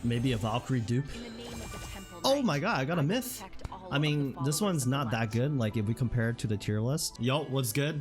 Maybe a Valkyrie dupe. Oh my god, I got a myth. I mean, this one's not that good, like if we compare it to the tier list. Yo, what's good?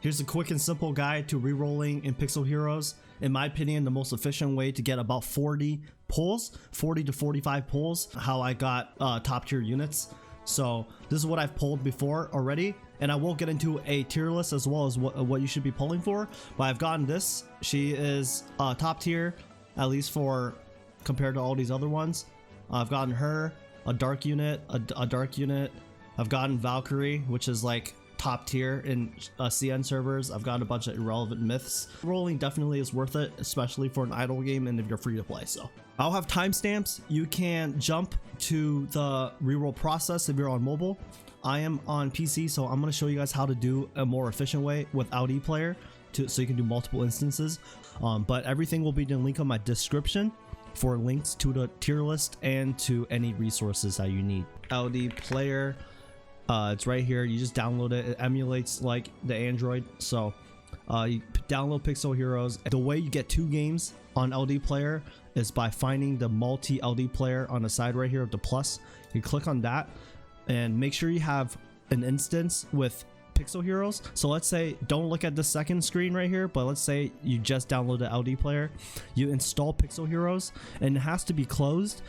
Here's a quick and simple guide to rerolling in Pixel Heroes. In my opinion, the most efficient way to get about 40 pulls, 40 to 45 pulls, how I got top tier units. So this is what I've pulled before already, and I will get into a tier list as well as what you should be pulling for. But I've gotten this. She is top tier, at least for compared to all these other ones. I've gotten her, a dark unit, a dark unit. I've gotten Valkyrie, which is like top tier in CN servers. I've got a bunch of irrelevant myths. Rolling definitely is worth it, especially for an idle game and if you're free to play. So I'll have timestamps. You can jump to the reroll process if you're on mobile. I am on PC, so I'm going to show you guys how to do a more efficient way without ePlayer so you can do multiple instances. But everything will be in the link on my description for links to the tier list and to any resources that you need. LD player, it's right here. You just download it. It emulates like the Android. So you download Pixel Heroes. The way you get 2 games on LD player is by finding the multi LD player on the side right here of the plus. You click on that and make sure you have an instance with Pixel Heroes. So let's say, don't look at the second screen right here, but let's say you just download the LD player. You install Pixel Heroes and it has to be closed.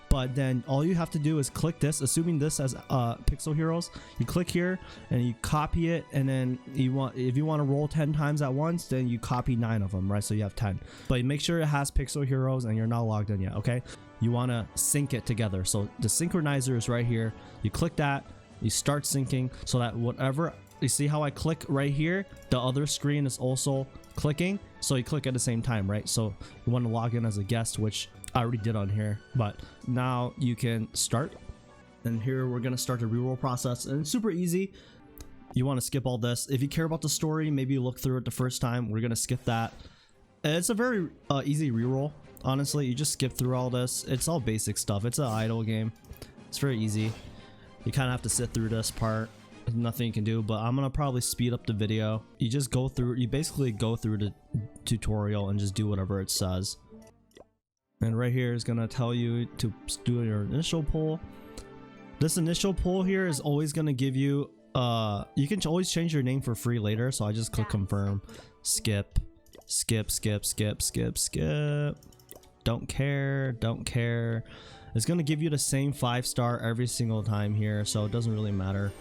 But then all you have to do is click this, assuming this as Pixel Heroes. You click here and you copy it, and then if you want to roll 10 times at once, then you copy 9 of them, right? So you have 10. But make sure it has Pixel Heroes and you're not logged in yet, okay? You want to sync it together. So the synchronizer is right here. You click that, you start syncing so that whatever, you see how I click right here, the other screen is also clicking. So you click at the same time, right? So you want to log in as a guest, which I already did on here, but now you can start. And here we're gonna start the reroll process, and it's super easy. You want to skip all this. If you care about the story, maybe you look through it the first time. We're gonna skip that. It's a very easy reroll. Honestly, you just skip through all this. It's all basic stuff. It's an idle game. It's very easy. You kind of have to sit through this part. There's nothing you can do, but I'm gonna probably speed up the video. You just go through. You basically go through the tutorial and just do whatever it says. And right here is gonna tell you to do your initial pull. This initial pull here is always gonna give you you can always change your name for free later, so I just click confirm. Skip, skip, skip, skip, skip, skip. Don't care. It's gonna give you the same 5-star every single time here, so it doesn't really matter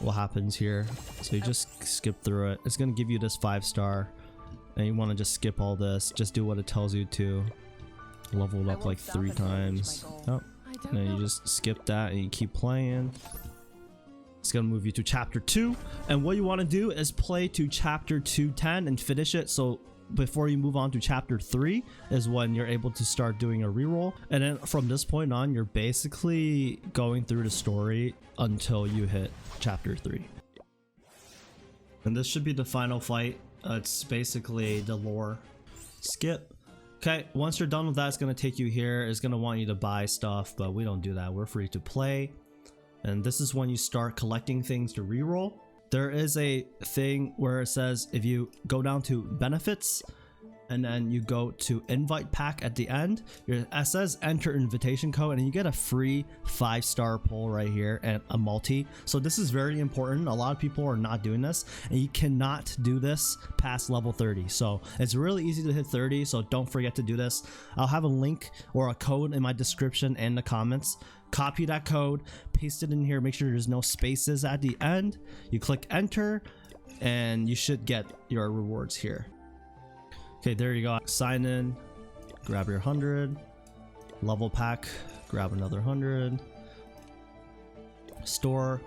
what happens here. So you just skip through it. It's gonna give you this 5-star, and you want to just skip all this. Just do what it tells you to. Leveled up like 3 times. Oh, and then you just skip that and you keep playing. It's gonna move you to chapter 2, and what you want to do is play to chapter 210 and finish it. So before you move on to chapter 3 is when you're able to start doing a reroll, and then from this point on you're basically going through the story until you hit chapter 3. And this should be the final fight. It's basically the lore. Skip. Okay, once you're done with that, it's going to take you here. It's going to want you to buy stuff, but we don't do that. We're free to play. And this is when you start collecting things to reroll. There is a thing where it says if you go down to benefits and then you go to invite pack at the end, it says enter invitation code, and you get a free 5-star pull right here and a multi. So this is very important. A lot of people are not doing this, and you cannot do this past level 30. So it's really easy to hit 30, so don't forget to do this. I'll have a link or a code in my description and the comments. Copy that code, paste it in here, make sure there's no spaces at the end. You click enter and you should get your rewards here. Okay, there you go. Sign in, grab your 100, level pack, grab another 100, store,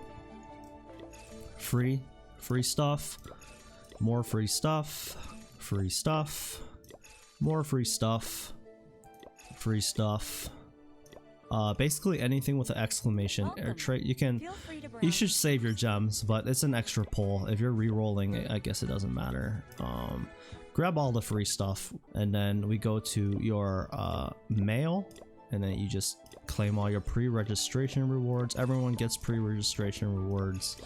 free stuff, more free stuff, more free stuff, basically anything with an exclamation or trait. You should save your gems, but it's an extra pull. If you're re-rolling, I guess it doesn't matter. Grab all the free stuff, and then we go to your mail, and then you just claim all your pre-registration rewards. Everyone gets pre-registration rewards,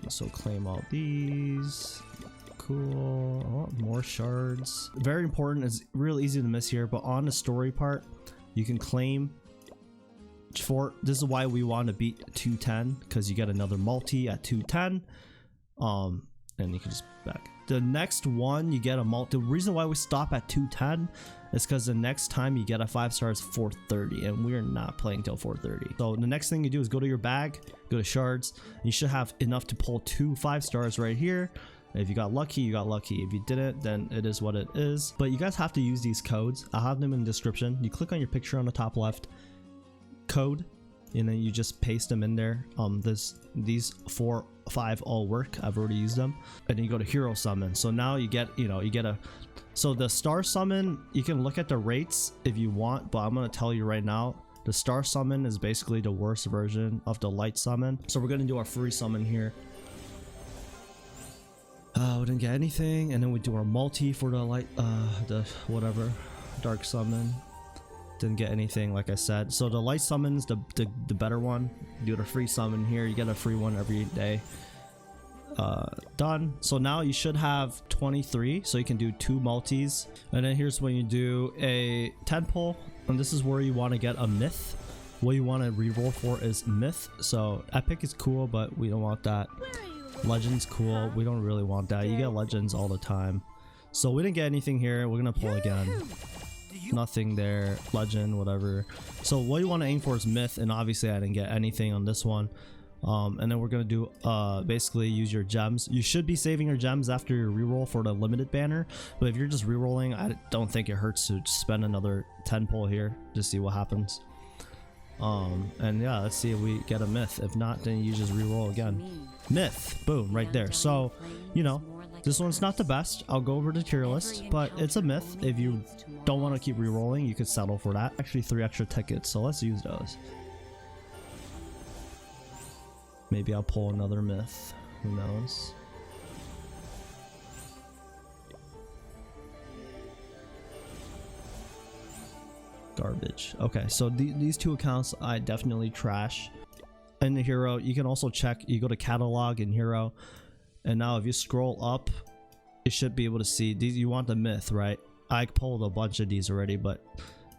so claim all these. cool. Oh, more shards. Very important. It's real easy to miss here, but on the story part, you can claim for, this is why we want to beat 210, because you get another multi at 210. And you can just back. The next one you get a multi. The reason why we stop at 210 is because the next time you get a 5-star is 430, and we're not playing till 430. So the next thing you do is go to your bag, go to shards. You should have enough to pull 2 5-stars right here. If you got lucky, you got lucky. If you didn't, then it is what it is. But you guys have to use these codes. I'll have them in the description. You click on your picture on the top left, code, and then you just paste them in there. These 4, 5 all work. I've already used them. And then you go to hero summon. So now you get, so the star summon, you can look at the rates if you want, but I'm gonna tell you right now, the star summon is basically the worst version of the light summon. So we're gonna do our free summon here. We didn't get anything, and then we do our multi for the light, the whatever, dark summon. Didn't get anything, like I said. So the light summon's the better one. Do the free summon here. You get a free one every day. Done. So now you should have 23, so you can do 2 multis. And then here's when you do a 10 pull, and this is where you want to get a myth. What you want to reroll for is myth. So epic is cool, but we don't want that. Legends cool, we don't really want that. You get legends all the time. So we didn't get anything here. We're gonna pull again. Nothing there. Legend, whatever. So what you want to aim for is myth, and obviously I didn't get anything on this one. And then we're gonna do basically use your gems. You should be saving your gems after your reroll for the limited banner, but if you're just rerolling, I don't think it hurts to spend another 10 pull here to see what happens. And yeah, let's see if we get a myth. If not, then you just reroll again. Myth, boom, right there. So this one's not the best. I'll go over the tier list, but it's a myth. If you don't want to keep rerolling, you could settle for that. Actually 3 extra tickets, so let's use those. Maybe I'll pull another myth. Who knows? Garbage. Okay, so these 2 accounts I definitely trash. In the hero, you can also check. You go to catalog in hero, and now if you scroll up, you should be able to see these. You want the myth, right? I pulled a bunch of these already, but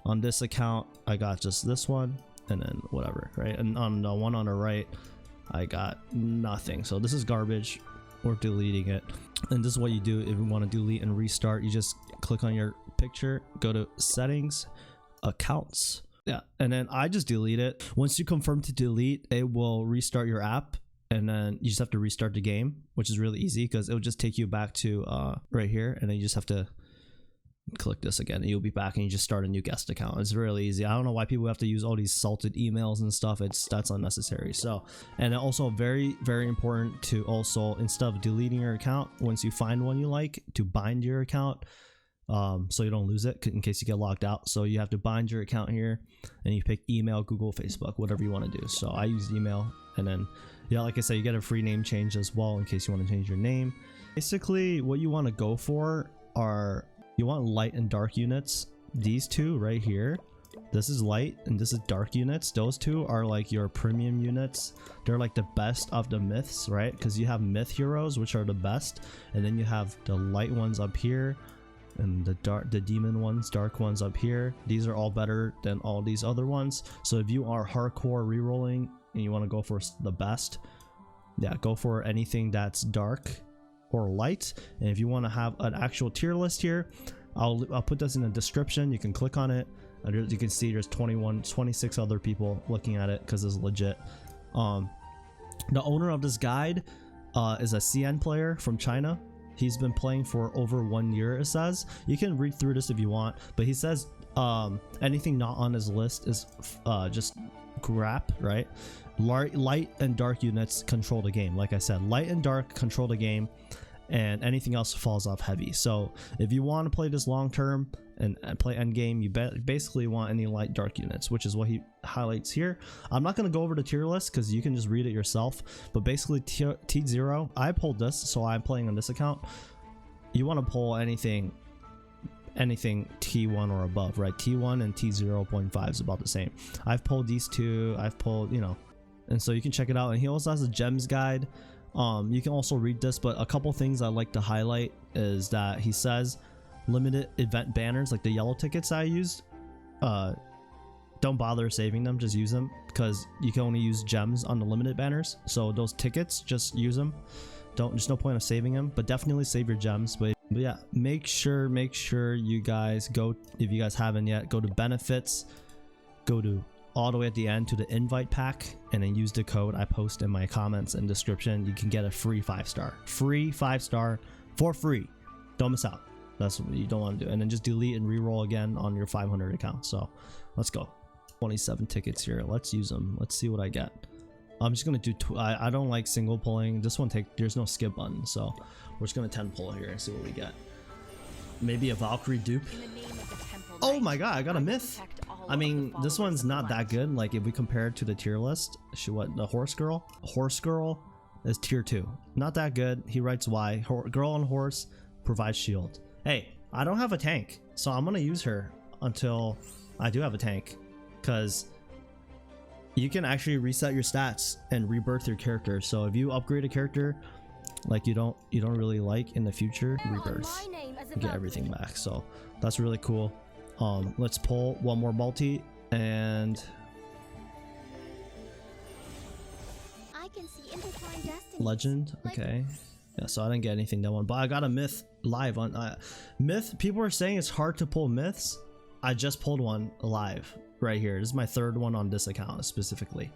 on this account I got just this one, and then whatever, right? And on the one on the right, I got nothing. So this is garbage. We're deleting it. And this is what you do if you want to delete and restart. You just click on your picture, go to settings, accounts, yeah, and then I just delete it. Once you confirm to delete, it will restart your app, and then you just have to restart the game, which is really easy because it will just take you back to right here, and then you just have to click this again and you'll be back, and you just start a new guest account. It's really easy. I don't know why people have to use all these salted emails and stuff. That's unnecessary. So, and also very important to also, instead of deleting your account, once you find one you like, to bind your account, so you don't lose it in case you get logged out. So you have to bind your account here, and you pick email, Google, Facebook, whatever you want to do. So I use email, and then yeah, like I said, you get a free name change as well in case you want to change your name. Basically what you want to go for are, you want light and dark units. These 2 right here, this is light and this is dark units. Those 2 are like your premium units. They're like the best of the myths, right? Because you have myth heroes, which are the best, and then you have the light ones up here, and the demon ones, dark ones up here. These are all better than all these other ones. So if you are hardcore rerolling and you want to go for the best, yeah, go for anything that's dark or light. And if you want to have an actual tier list here, I'll put this in the description. You can click on it, and you can see there's 26 other people looking at it because it's legit. The owner of this guide is a CN player from China. He's been playing for over 1 year, it says. You can read through this if you want, but he says anything not on his list is just crap, right? Light and dark units control the game. Like I said, light and dark control the game, and anything else falls off heavy. So if you want to play this long term and play end game, you basically want any light dark units, which is what he highlights here. I'm not going to go over the tier list because you can just read it yourself, but basically T0, I pulled this, so I'm playing on this account. You want to pull anything T1 or above, right? T1 and T0.5 is about the same. I've pulled these 2, I've pulled, and so you can check it out. And he also has a gems guide. You can also read this, but a couple things I like to highlight is that he says limited event banners, like the yellow tickets I used, don't bother saving them, just use them, because you can only use gems on the limited banners. So those tickets, just use them. There's no point of saving them, but definitely save your gems. But yeah, make sure you guys go, if you guys haven't yet, go to benefits, go to all the way at the end to the invite pack, and then use the code I post in my comments and description. You can get a free 5-star for free. Don't miss out. That's what you don't want to do. And then just delete and re-roll again on your 500 account. So let's go. 27 tickets here. Let's use them. Let's see what I get. I'm just gonna do I don't like single pulling. This one there's no skip button, so we're just gonna 10 pull here and see what we get. Maybe a Valkyrie dupe. Oh my god, I got a myth. I mean, this one's not that good. Like if we compare it to the tier list, the horse girl is tier 2. Not that good. He writes why. Girl on horse provides shield. Hey, I don't have a tank, so I'm gonna use her until I do have a tank, because you can actually reset your stats and rebirth your character. So if you upgrade a character like you don't really like in the future, rebirth, you get everything back. So that's really cool. Let's pull one more multi, and I can see intertwined destinies. legend. Okay, yeah, so I didn't get anything that one, but I got a myth live on myth. People are saying it's hard to pull myths. I just pulled one live right here. This is my 3rd one on this account specifically.